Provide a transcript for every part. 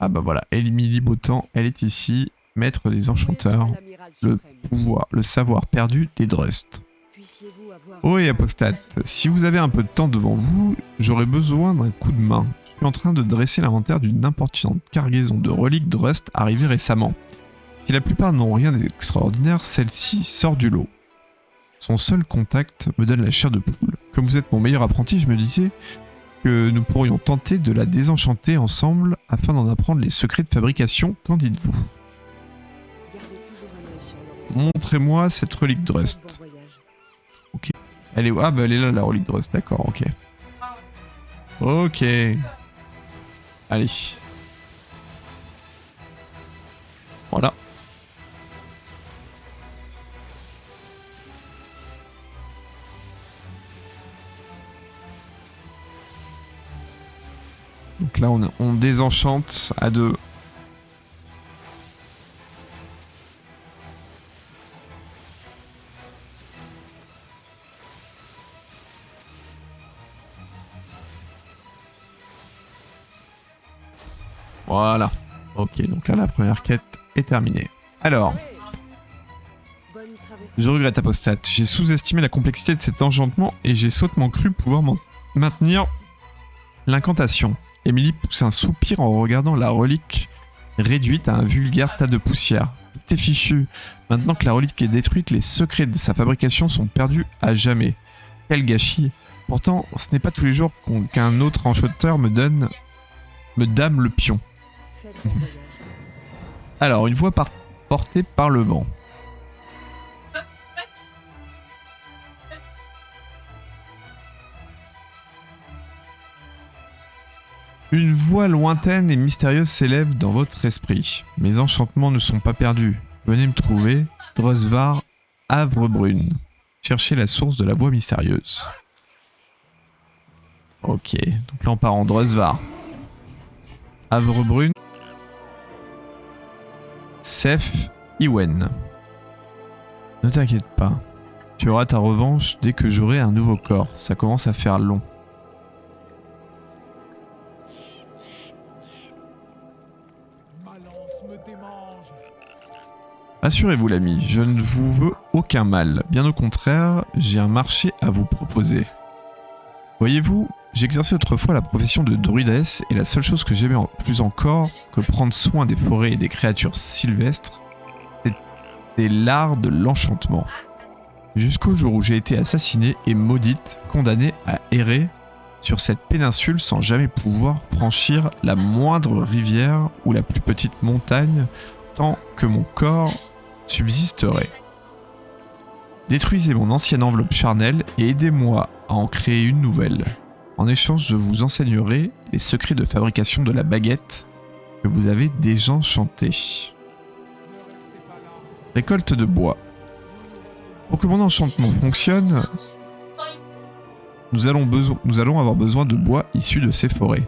Ah bah voilà, Émilie Beautemps, elle est ici, maître des enchanteurs, le pouvoir, le savoir perdu des Drust. Oh et apostate, si vous avez un peu de temps devant vous, j'aurais besoin d'un coup de main. Je suis en train de dresser l'inventaire d'une importante cargaison de reliques Drust arrivées récemment. Si la plupart n'ont rien d'extraordinaire, celle-ci sort du lot. Son seul contact me donne la chair de poule. Comme vous êtes mon meilleur apprenti, je me disais que nous pourrions tenter de la désenchanter ensemble afin d'en apprendre les secrets de fabrication. Qu'en dites-vous? Montrez-moi cette relique Drust. Ok. Elle est où? Ah bah elle est là la relique Drust, d'accord, ok. Ok. Allez. Voilà. Donc là on désenchante à deux. Voilà. Ok, donc là la première quête est terminée. Alors, je regrette apostate. J'ai sous-estimé la complexité de cet enchantement et j'ai sottement cru pouvoir maintenir l'incantation. Émilie pousse un soupir en regardant la relique réduite à un vulgaire tas de poussière. Tout est fichu. Maintenant que la relique est détruite, les secrets de sa fabrication sont perdus à jamais. Quel gâchis. Pourtant, ce n'est pas tous les jours qu'un autre enchanteur me dame le pion. Alors, une voix portée par le vent. Une voix lointaine et mystérieuse s'élève dans votre esprit. Mes enchantements ne sont pas perdus. Venez me trouver, Drosvar, Havrebrune. Cherchez la source de la voix mystérieuse. Ok, donc là on part en Drosvar. Havrebrune. Sef, Iwen. Ne t'inquiète pas. Tu auras ta revanche dès que j'aurai un nouveau corps. Ça commence à faire long. Assurez-vous l'ami, je ne vous veux aucun mal. Bien au contraire, j'ai un marché à vous proposer. Voyez-vous, j'exerçais autrefois la profession de druidesse et la seule chose que j'aimais plus encore que prendre soin des forêts et des créatures sylvestres, c'était l'art de l'enchantement. Jusqu'au jour où j'ai été assassiné et maudite, condamné à errer sur cette péninsule sans jamais pouvoir franchir la moindre rivière ou la plus petite montagne tant que mon corps subsisterait. Détruisez mon ancienne enveloppe charnelle et aidez-moi à en créer une nouvelle. En échange, je vous enseignerai les secrets de fabrication de la baguette que vous avez désenchantée. Récolte de bois. Pour que mon enchantement fonctionne, nous allons avoir besoin de bois issu de ces forêts.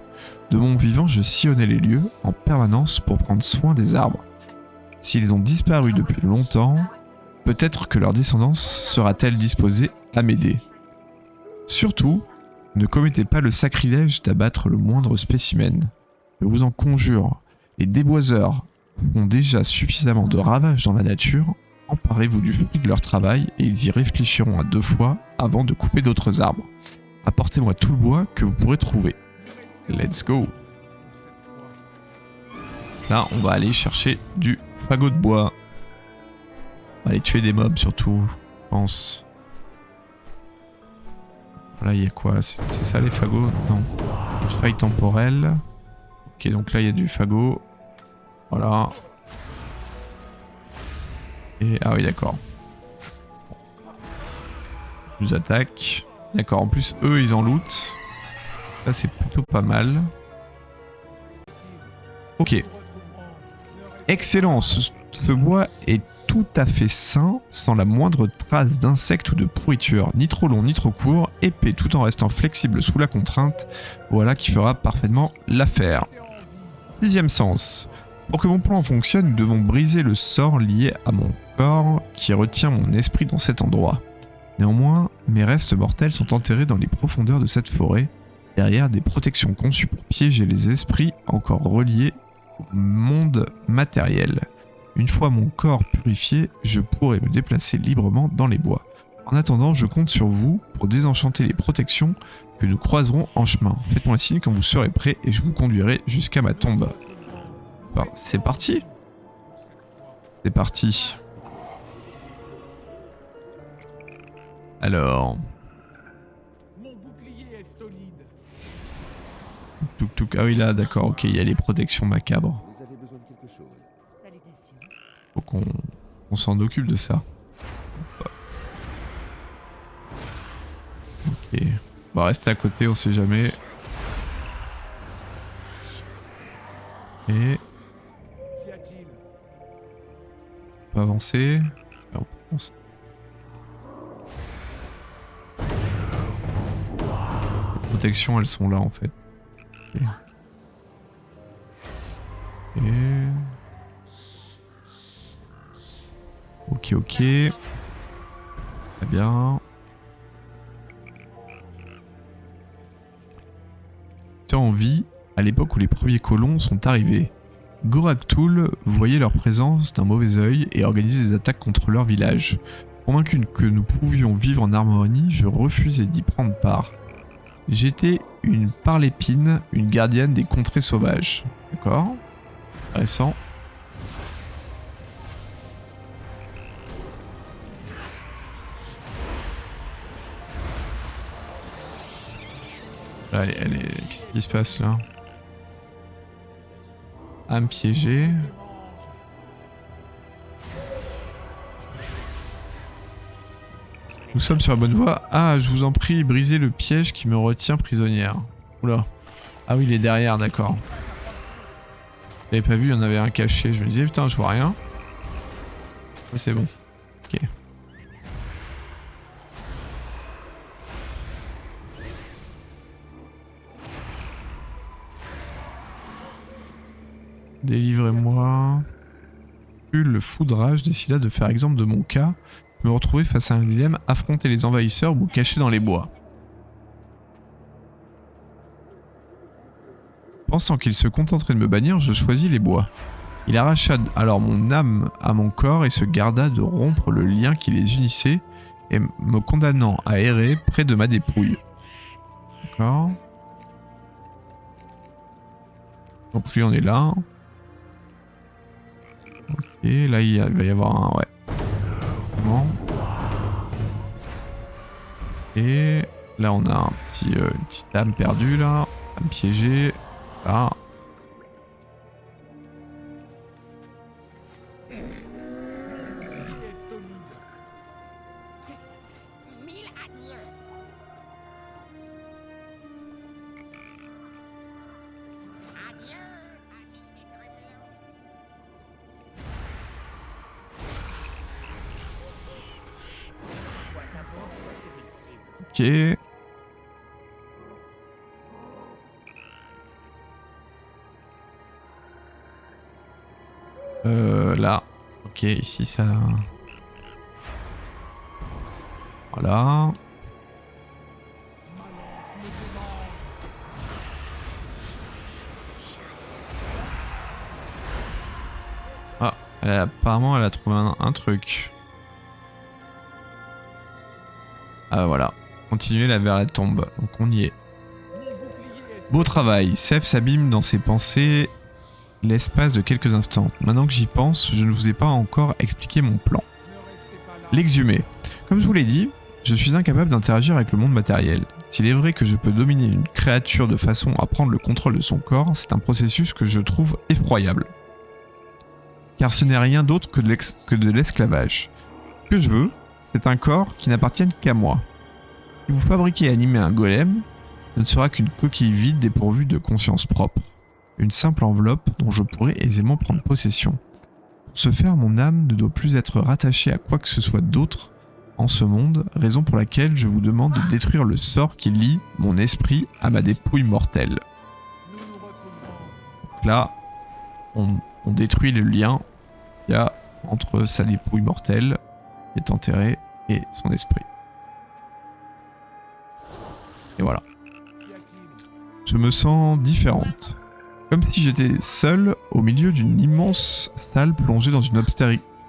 De mon vivant, je sillonnais les lieux en permanence pour prendre soin des arbres. S'ils ont disparu depuis longtemps, peut-être que leur descendance sera-t-elle disposée à m'aider. Surtout, ne commettez pas le sacrilège d'abattre le moindre spécimen. Je vous en conjure, les déboiseurs font déjà suffisamment de ravages dans la nature. Emparez-vous du fruit de leur travail et ils y réfléchiront à deux fois avant de couper d'autres arbres. Apportez-moi tout le bois que vous pourrez trouver. Let's go! Là, on va aller chercher du fagot de bois. On va aller tuer des mobs surtout, je pense. Là, il y a quoi? C'est ça les fagots? Non. Une faille temporelle. Ok, donc là, il y a du fagot. Voilà. Et ah oui, d'accord. Ils nous attaquent. D'accord, en plus, eux, ils en lootent. Ça, c'est plutôt pas mal. Ok. Excellent, ce bois est tout à fait sain, sans la moindre trace d'insectes ou de pourriture, ni trop long ni trop court, épais tout en restant flexible sous la contrainte, voilà qui fera parfaitement l'affaire. Sixième sens. Pour que mon plan fonctionne, nous devons briser le sort lié à mon corps qui retient mon esprit dans cet endroit. Néanmoins, mes restes mortels sont enterrés dans les profondeurs de cette forêt, derrière des protections conçues pour piéger les esprits encore reliés au monde matériel. Une fois mon corps purifié, je pourrai me déplacer librement dans les bois. En attendant, je compte sur vous pour désenchanter les protections que nous croiserons en chemin. Faites-moi un signe quand vous serez prêt et je vous conduirai jusqu'à ma tombe. Enfin, c'est parti. C'est parti. Alors... Mon bouclier est solide. Touk touk. Ah oui là, d'accord, ok, il y a les protections macabres. Vous avez besoin de quelque chose. Salutations. Faut qu'on s'en occupe de ça. Ok. On va rester à côté, on sait jamais. Et... Qu'y a-t-il? on peut avancer. Là, on peut avancer. Les protections, elles sont là en fait. Ok. Et... ok, ok. Très bien. En vie, à l'époque où les premiers colons sont arrivés. Goraktul voyait leur présence d'un mauvais œil et organisait des attaques contre leur village. Convaincu que nous pouvions vivre en harmonie, je refusais d'y prendre part. J'étais une parlépine, une gardienne des contrées sauvages. D'accord. Intéressant. Allez, allez, qu'est-ce qui se passe là? Âme piégée. Nous sommes sur la bonne voie. Ah, je vous en prie, brisez le piège qui me retient prisonnière. Oula. Ah oui, il est derrière, d'accord. J'avais pas vu, il y en avait un caché. Je me disais, putain, je vois rien. C'est bon. Ok. Délivrez-moi. Puis le foudrage décida de faire exemple de mon cas, me retrouver face à un dilemme, affronter les envahisseurs ou me cacher dans les bois. Pensant qu'il se contenterait de me bannir, je choisis les bois. Il arracha alors mon âme à mon corps et se garda de rompre le lien qui les unissait, et me condamnant à errer près de ma dépouille. D'accord. Donc lui on est là. Et là il va y avoir un... ouais. Bon. Et là on a un petit, une petite âme perdue là. Âme piégée. Là. Bouclier est solide. Mille adieux. Adieu, ami des trublions. Dois d'abord choisir une cible. Ok. Là. Ok, ici ça... voilà. Ah, apparemment elle a trouvé un truc. Ah voilà. Continuez là vers la tombe. Donc on y est. Mon bouclier est Beau travail. Seth s'abîme dans ses pensées l'espace de quelques instants. Maintenant que j'y pense, je ne vous ai pas encore expliqué mon plan. Ne restez pas là. L'exhumer. Comme je vous l'ai dit, je suis incapable d'interagir avec le monde matériel. S'il est vrai que je peux dominer une créature de façon à prendre le contrôle de son corps, c'est un processus que je trouve effroyable. Car ce n'est rien d'autre que de l'esclavage. Ce que je veux, c'est un corps qui n'appartienne qu'à moi. Si vous fabriquez et animez un golem, ce ne sera qu'une coquille vide dépourvue de conscience propre. Une simple enveloppe dont je pourrais aisément prendre possession. Pour ce faire, mon âme ne doit plus être rattachée à quoi que ce soit d'autre en ce monde, raison pour laquelle je vous demande de détruire le sort qui lie mon esprit à ma dépouille mortelle. Nous nous retrouverons. Donc là, on détruit le lien qu'il y a entre sa dépouille mortelle, qui est enterrée, et son esprit. Et voilà. Qu'y a-t-il? Je me sens différente. Comme si j'étais seul au milieu d'une immense salle plongée dans une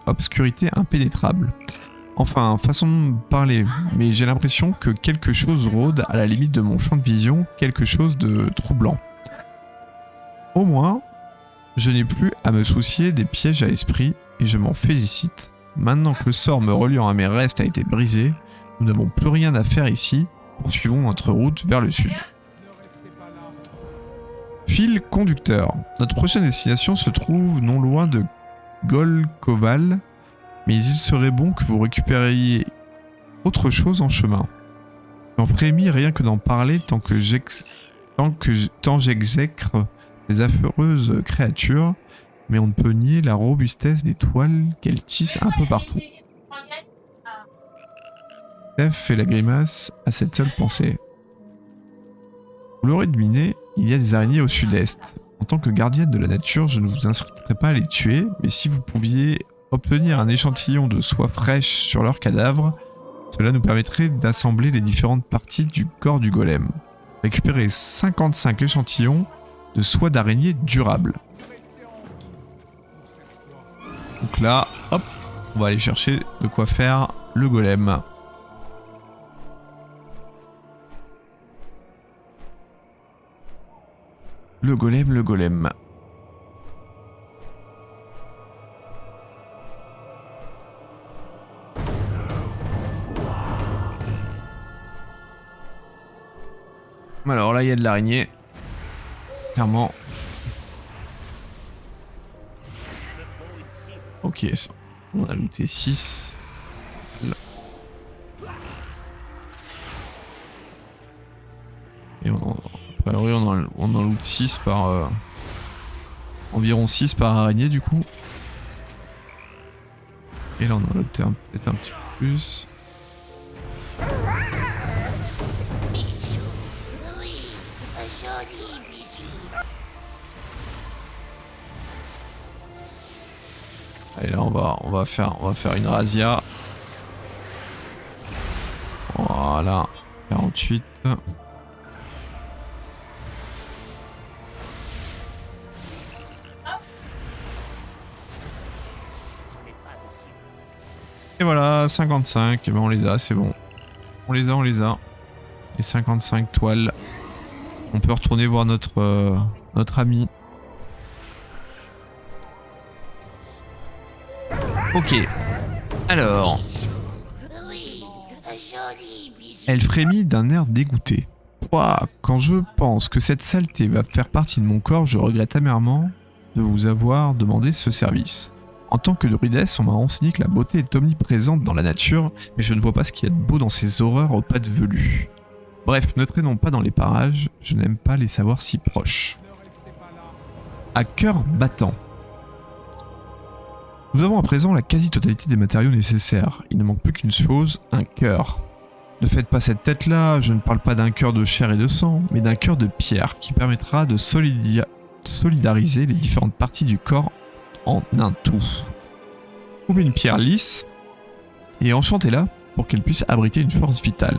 obscurité impénétrable. Enfin, façon de parler, mais j'ai l'impression que quelque chose rôde à la limite de mon champ de vision, quelque chose de troublant. Au moins, je n'ai plus à me soucier des pièges à esprit et je m'en félicite. Maintenant que le sort me reliant à mes restes a été brisé, nous n'avons plus rien à faire ici, poursuivons notre route vers le sud. Ne restez pas là. Fil conducteur. Notre prochaine destination se trouve non loin de Golkoval, mais il serait bon que vous récupériez autre chose en chemin. J'en frémis rien que d'en parler tant j'exècre ces affreuses créatures, mais on ne peut nier la robustesse des toiles qu'elles tissent un peu partout. Steph fait la grimace à cette seule pensée. Vous l'aurez deviné, il y a des araignées au sud-est. En tant que gardienne de la nature, je ne vous inciterai pas à les tuer, mais si vous pouviez obtenir un échantillon de soie fraîche sur leurs cadavres, cela nous permettrait d'assembler les différentes parties du corps du golem. Récupérer 55 échantillons de soie d'araignée durable. Restez en route. Pour cette fois. Donc là, hop, on va aller chercher de quoi faire le golem. Le golem. Alors là, il y a de l'araignée. Clairement. Ok, on a looté 6. Et a priori, on en loot 6 par... environ 6 par araignée du coup. Et là, on en a looté peut-être un petit peu plus. Bijou. Oui, un joli bijou. Allez, là, on va faire une razzia. Voilà, 48. Et voilà, 55, et ben on les a, c'est bon. On les a. Les 55 toiles. On peut retourner voir notre ami. Ok. Alors, Oui, un joli bijou. elle frémit d'un air dégoûté. Ouah, quand je pense que cette saleté va faire partie de mon corps, je regrette amèrement de vous avoir demandé ce service. En tant que druidesse, on m'a enseigné que la beauté est omniprésente dans la nature, mais je ne vois pas ce qu'il y a de beau dans ces horreurs aux pattes velues. Bref, ne traînons pas dans les parages, je n'aime pas les savoir si proches. Ne restez pas là. À cœur battant. Nous avons à présent la quasi-totalité des matériaux nécessaires. Il ne manque plus qu'une chose, un cœur. Ne faites pas cette tête-là, je ne parle pas d'un cœur de chair et de sang, mais d'un cœur de pierre qui permettra de solidariser les différentes parties du corps en un tout. Trouvez une pierre lisse et enchantez-la pour qu'elle puisse abriter une force vitale.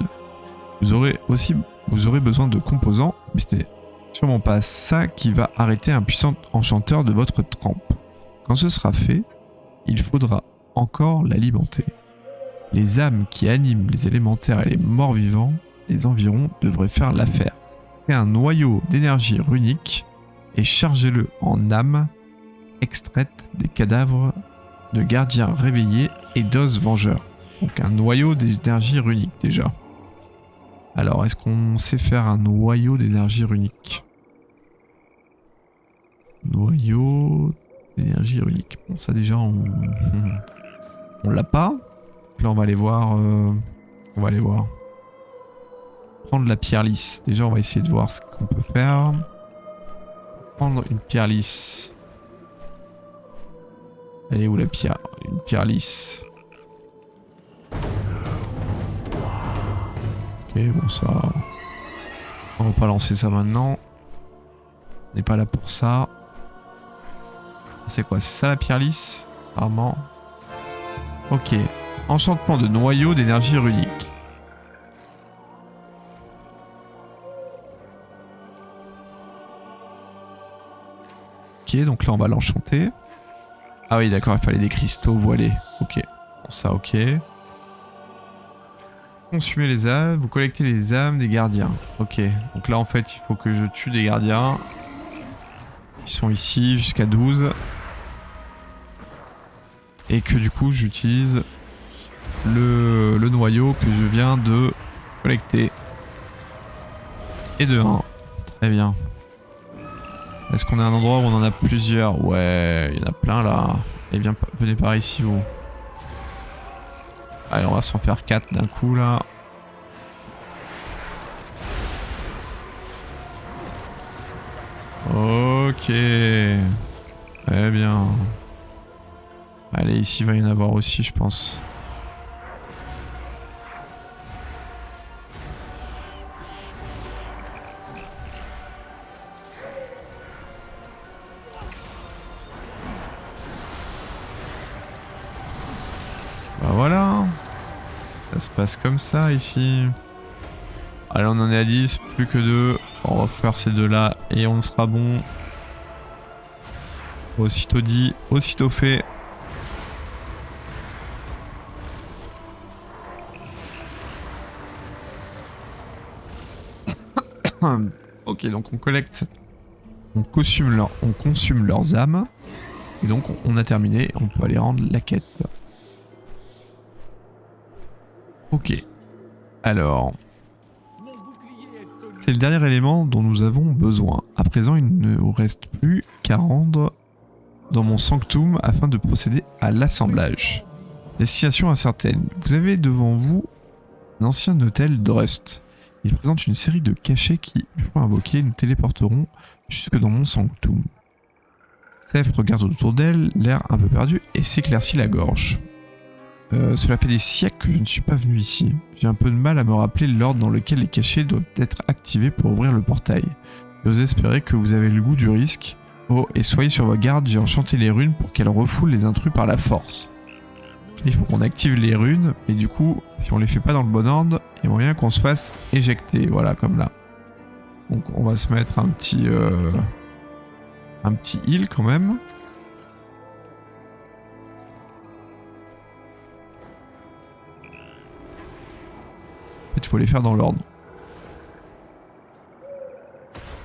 Vous aurez besoin de composants, mais ce n'est sûrement pas ça qui va arrêter un puissant enchanteur de votre trempe. Quand ce sera fait, il faudra encore l'alimenter. Les âmes qui animent les élémentaires et les morts vivants des environs devraient faire l'affaire. Créez un noyau d'énergie runique et chargez-le en âmes extraites des cadavres de gardiens réveillés et d'os vengeurs. Donc un noyau d'énergie runique déjà. Alors est-ce qu'on sait faire un noyau d'énergie runique? Noyau d'énergie runique. Bon ça déjà on l'a pas. Donc là on va aller voir. Prendre la pierre lisse. Déjà on va essayer de voir ce qu'on peut faire. Prendre une pierre lisse. Elle est où la pierre? Une pierre lisse. Ok, bon ça... On va pas lancer ça maintenant. On n'est pas là pour ça. C'est quoi? C'est ça la pierre lisse? Apparemment. Ok. Enchantement de noyau d'énergie runique. Ok, donc là on va l'enchanter. Ah oui, d'accord, il fallait des cristaux voilés. Ok, bon, ça ok. Consumez les âmes, vous collectez les âmes des gardiens. Ok, donc là en fait il faut que je tue des gardiens. Ils sont ici jusqu'à 12. Et que du coup j'utilise le noyau que je viens de collecter. Et de 1. Très bien. Est-ce qu'on a un endroit où on en a plusieurs? Ouais, il y en a plein là. Et bien, venez par ici vous. Allez, on va s'en faire 4 d'un coup là. Ok. Très bien. Allez, ici il va y en avoir aussi, je pense. Bah voilà. Ça se passe comme ça ici. Allez, on en est à 10, plus que 2. On va faire ces deux là et on sera bon. Aussitôt dit, aussitôt fait. Ok, donc on collecte, on consume leurs âmes. Et donc on a terminé, on peut aller rendre la quête. Ok. Alors, Mon bouclier est solide. c'est le dernier élément dont nous avons besoin. À présent, il ne nous reste plus qu'à rendre dans mon sanctum afin de procéder à l'assemblage. Destination incertaine. Vous avez devant vous un ancien hôtel Drust. Il présente une série de cachets qui, une fois invoqués, nous téléporteront jusque dans mon sanctum. Seth regarde autour d'elle, l'air un peu perdu, et s'éclaircit la gorge. Cela fait des siècles que je ne suis pas venu ici. J'ai un peu de mal à me rappeler l'ordre dans lequel les cachets doivent être activés pour ouvrir le portail. J'ose espérer que vous avez le goût du risque. Oh, et soyez sur vos gardes, j'ai enchanté les runes pour qu'elles refoulent les intrus par la force. Il faut qu'on active les runes, et du coup, si on les fait pas dans le bon ordre, il y a moyen qu'on se fasse éjecter, voilà, comme là. Donc on va se mettre un petit heal quand même. En fait, il faut les faire dans l'ordre.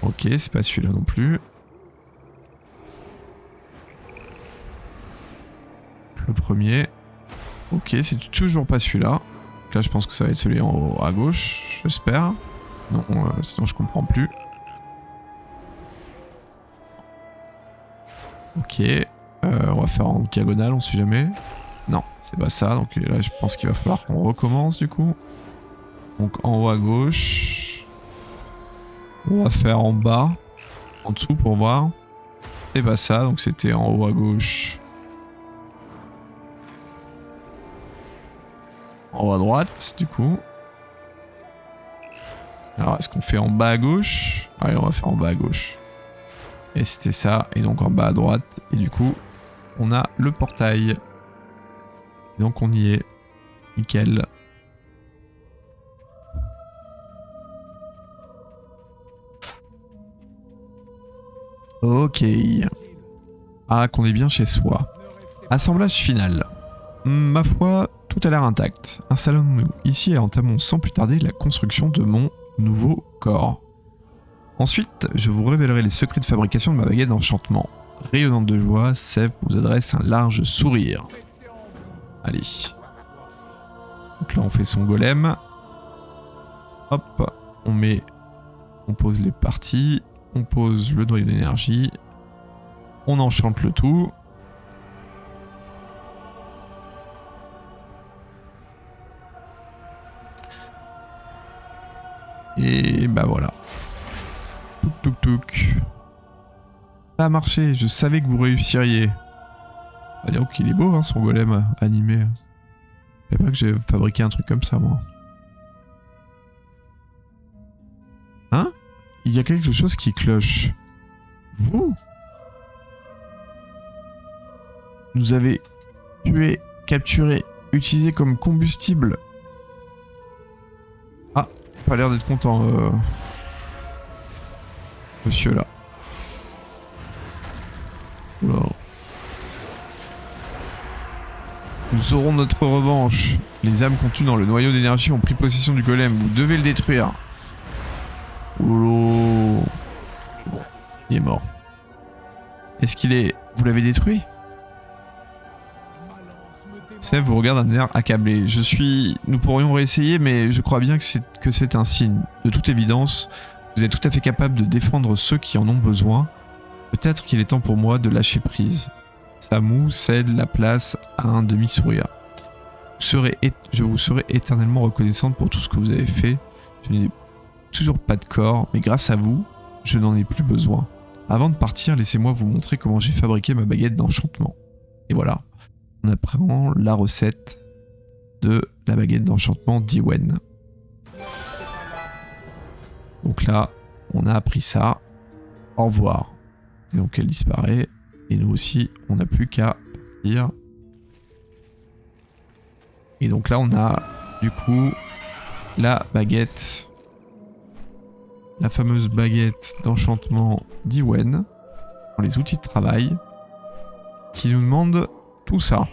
Ok, c'est pas celui-là non plus. Le premier. Ok, c'est toujours pas celui-là. Donc là, je pense que ça va être celui en haut à gauche, j'espère. Non, sinon je comprends plus. Ok, on va faire en diagonale, on sait jamais. Non, c'est pas ça, donc là je pense qu'il va falloir qu'on recommence du coup. Donc en haut à gauche. On va faire en bas, en dessous pour voir. C'est pas ça, donc c'était en haut à gauche. En haut à droite, du coup. Alors, est-ce qu'on fait en bas à gauche? Allez, on va faire en bas à gauche. Et c'était ça, et donc en bas à droite. Et du coup, on a le portail. Et donc on y est. Nickel. Ok. Ah, qu'on est bien chez soi. Assemblage final. Ma foi, tout a l'air intact. Installons-nous ici et entamons sans plus tarder la construction de mon nouveau corps. Ensuite, je vous révélerai les secrets de fabrication de ma baguette d'enchantement. Rayonnante de joie, Seth vous adresse un large sourire. Allez. Donc là, on fait son golem. Hop, on pose les parties, on pose le noyau d'énergie, on enchante le tout. Et bah voilà. Touk touk touk. Ça a marché, je savais que vous réussiriez. Ah, dire qu'il est beau hein, son golem animé. Je savais pas que j'ai fabriqué un truc comme ça moi. Hein? Il y a quelque chose qui cloche. Vous? Nous avez tué, capturé, utilisé comme combustible. Ah, pas l'air d'être content, monsieur là. Nous aurons notre revanche. Les âmes contenues dans le noyau d'énergie ont pris possession du golem. Vous devez le détruire. Oulolo. Bon, il est mort. Est-ce qu'il est... Vous l'avez détruit? Sèvres vous regarde d'un air accablé. Nous pourrions réessayer, mais je crois bien que c'est un signe. De toute évidence, vous êtes tout à fait capable de défendre ceux qui en ont besoin. Peut-être qu'il est temps pour moi de lâcher prise. Samu cède la place à un demi-sourire. Je vous serai éternellement reconnaissante pour tout ce que vous avez fait. Je n'ai toujours pas de corps, mais grâce à vous, je n'en ai plus besoin. Avant de partir, laissez-moi vous montrer comment j'ai fabriqué ma baguette d'enchantement. Et voilà. On apprend la recette de la baguette d'enchantement d'Iwen. Donc là, on a appris ça. Au revoir. Et donc elle disparaît. Et nous aussi, on n'a plus qu'à partir. Et donc là, on a du coup la baguette. La fameuse baguette d'enchantement d'Iwen. Pour les outils de travail. Qui nous demande... tout ça.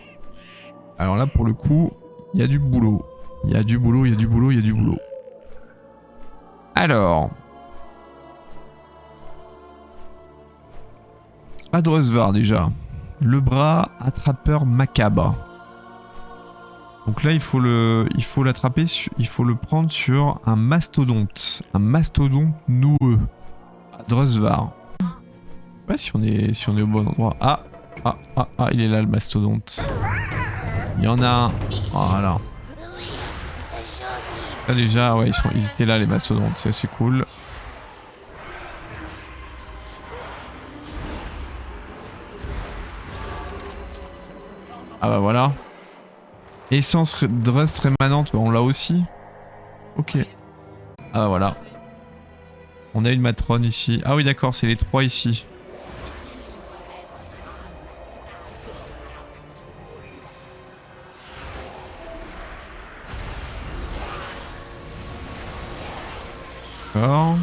Alors là, pour le coup, il y a du boulot. Il y a du boulot, il y a du boulot, il y a du boulot. Alors. Adresvar déjà. Le bras attrapeur macabre. Donc là, il faut l'attraper, il faut le prendre sur un mastodonte. Un mastodonte noueux. Adresvar. Ouais, si on est au bon endroit. Ah, il est là le mastodonte. Il y en a un. Voilà. Là déjà, ouais, ils étaient là les mastodontes, c'est cool. Ah bah voilà. Essence de rust rémanente, on l'a aussi. Ok. Ah bah voilà. On a une matrone ici. Ah oui d'accord, c'est les 3 ici. D'accord.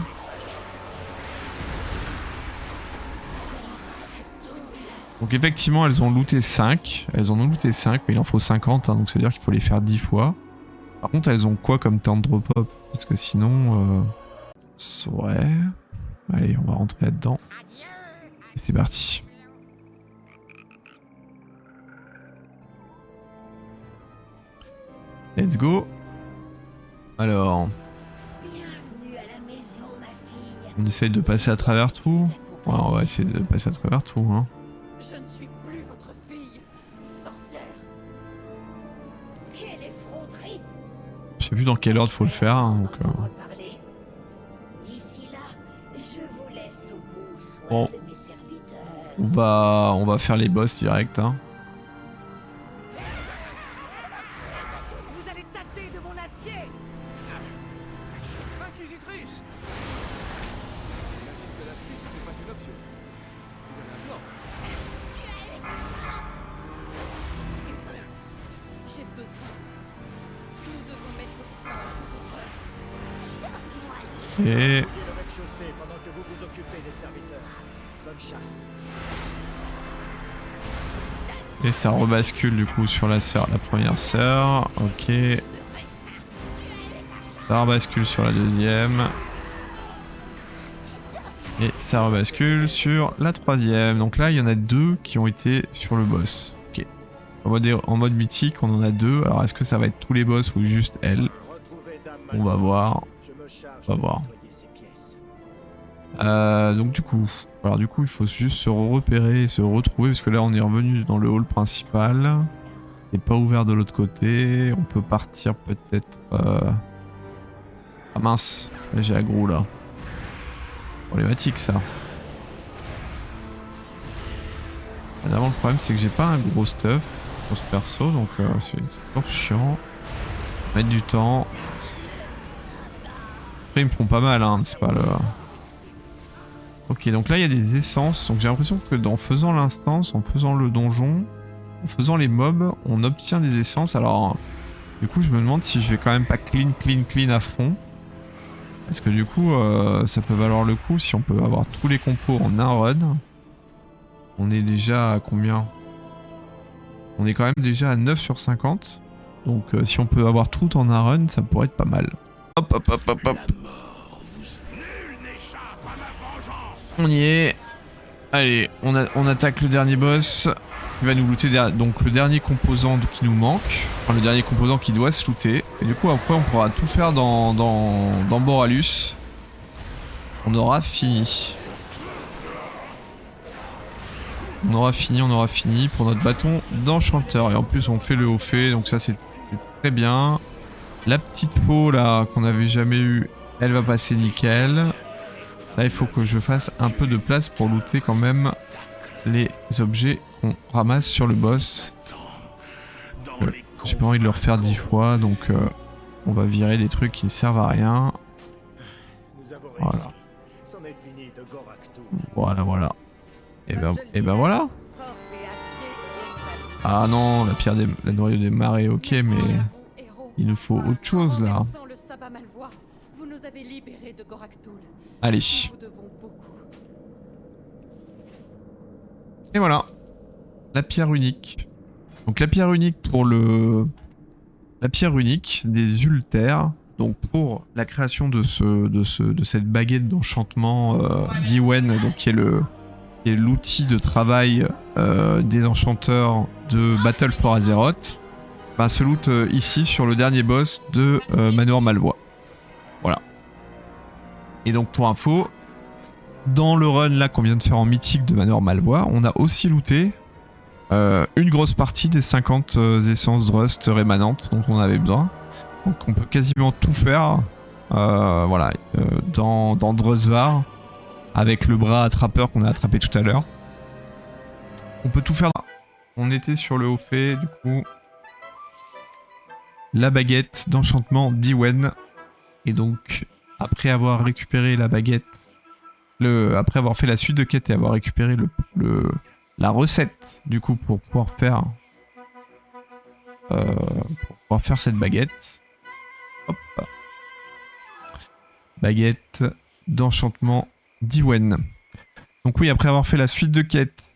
Donc effectivement elles ont looté 5. Elles en ont looté 5 mais il en faut 50 hein, donc c'est à dire qu'il faut les faire 10 fois. Par contre elles ont quoi comme temps de repop? Parce que sinon... Ouais... Allez on va rentrer là-dedans. Et c'est parti. Let's go. Alors... On essaye de passer à travers tout. Ouais, on va essayer de passer à travers tout. Hein. Je ne suis plus votre fille, sorcière. Quelle effronterie. Je sais plus dans quelle ordre faut le faire. Hein, donc, D'ici là, je vous laisse au bout soit bon. de mes serviteurs. On va faire les boss direct. Hein. Vous allez tâter de mon acier. Inquisitrice! J'imagine que la fuite n'est pas une option. Vous avez un plan. J'ai besoin de vous. Nous devons mettre fin à ces horreurs. Et... Le rez-de-chaussée pendant que vous vous occupez des serviteurs. Bonne chasse. Et ça rebascule du coup sur la première sœur. Ok. Ça rebascule sur la deuxième. Et ça rebascule sur la troisième. Donc là il y en a 2 qui ont été sur le boss. Ok. En mode mythique on en a 2. Alors est-ce que ça va être tous les boss ou juste elle? On va voir. On va voir. Donc du coup il faut juste se repérer et se retrouver parce que là on est revenu dans le hall principal. C'est pas ouvert de l'autre côté. On peut partir peut-être... Ah mince, j'ai aggro là. Problématique ça. Évidemment le problème c'est que j'ai pas un gros stuff, gros perso donc c'est toujours chiant. Mettre du temps. Après ils me font pas mal hein, c'est pas le... Ok donc là il y a des essences, donc j'ai l'impression que en faisant l'instance, en faisant le donjon, en faisant les mobs, on obtient des essences. Alors du coup je me demande si je vais quand même pas clean à fond. Parce que du coup ça peut valoir le coup si on peut avoir tous les compos en un run. On est déjà à combien? On est quand même déjà à 9 sur 50. Donc si on peut avoir tout en un run, ça pourrait être pas mal. Hop hop hop hop hop. On y est. Allez, on attaque le dernier boss. Il va nous looter donc le dernier composant qui nous manque. Enfin, le dernier composant qui doit se looter. Et du coup après on pourra tout faire dans Boralus. On aura fini. On aura fini pour notre bâton d'enchanteur. Et en plus on fait le haut fait, donc ça c'est très bien. La petite faux là qu'on n'avait jamais eu, elle va passer nickel. Là il faut que je fasse un peu de place pour looter quand même les objets qu'on ramasse sur le boss. J'ai pas envie de le refaire 10 fois, donc on va virer des trucs qui ne servent à rien. Nous avons Voilà. réussi. C'en est fini de Goraktul. Voilà. Et ben voilà. Ah non, la noyau des marées, ok, mais il nous faut autre chose là. Le sabbat malvois, vous nous avez libérés de Goraktul. Allez. Nous vous devons beaucoup. Et voilà. La pierre unique. Donc la pierre unique pour le... La pierre unique des Ultères. Donc pour la création de cette baguette d'enchantement d'Iwen, donc qui est l'outil de travail des enchanteurs de Battle for Azeroth, bah, se loot ici sur le dernier boss de Manoir Malvois. Voilà. Et donc pour info, dans le run là qu'on vient de faire en mythique de Manoir Malvois, on a aussi looté une grosse partie des 50 essences de rust rémanentes dont on avait besoin. Donc on peut quasiment tout faire voilà, dans Drusvar avec le bras attrapeur qu'on a attrapé tout à l'heure. On peut tout faire. On était sur le haut fait, du coup. La baguette d'enchantement d'Iwen. Et donc, après avoir récupéré la baguette, après avoir fait la suite de quête et avoir récupéré la recette, du coup, pour pouvoir faire cette baguette. Hop. Baguette d'enchantement d'Iwen. Donc oui, après avoir fait la suite de quêtes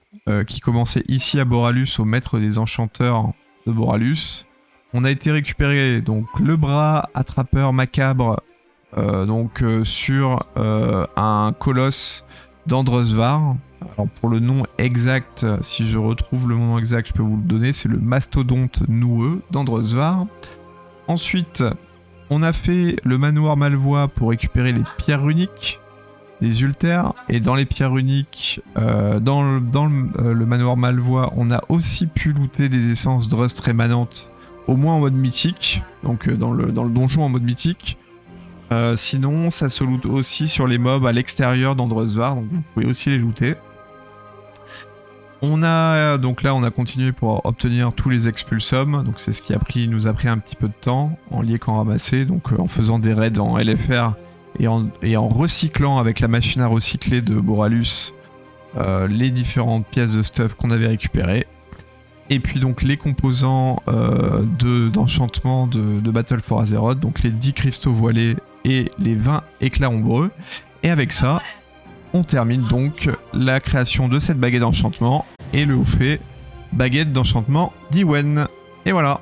qui commençait ici à Boralus, au maître des enchanteurs de Boralus, on a été récupérer donc le bras attrapeur macabre sur un colosse d'Androsvar. Alors pour le nom exact, si je retrouve le nom exact, je peux vous le donner, c'est le mastodonte noueux d'Androsvar. Ensuite, on a fait le manoir Malvois pour récupérer les pierres runiques des Ultères, et dans les pierres uniques, dans le manoir Malvois, on a aussi pu looter des essences de rust rémanentes, au moins en mode mythique, donc dans le donjon en mode mythique. Sinon, ça se loot aussi sur les mobs à l'extérieur d'Androsvar, donc vous pouvez aussi les looter. Donc là, on a continué pour obtenir tous les expulsums, donc c'est ce qui nous a pris un petit peu de temps, en lié qu'en ramasser, donc en faisant des raids en LFR, et en recyclant avec la machine à recycler de Boralus les différentes pièces de stuff qu'on avait récupérées. Et puis donc les composants d'enchantement de Battle for Azeroth, donc les 10 cristaux voilés et les 20 éclats ombreux. Et avec ça, on termine donc la création de cette baguette d'enchantement et le haut fait baguette d'enchantement d'Iwen. Et voilà.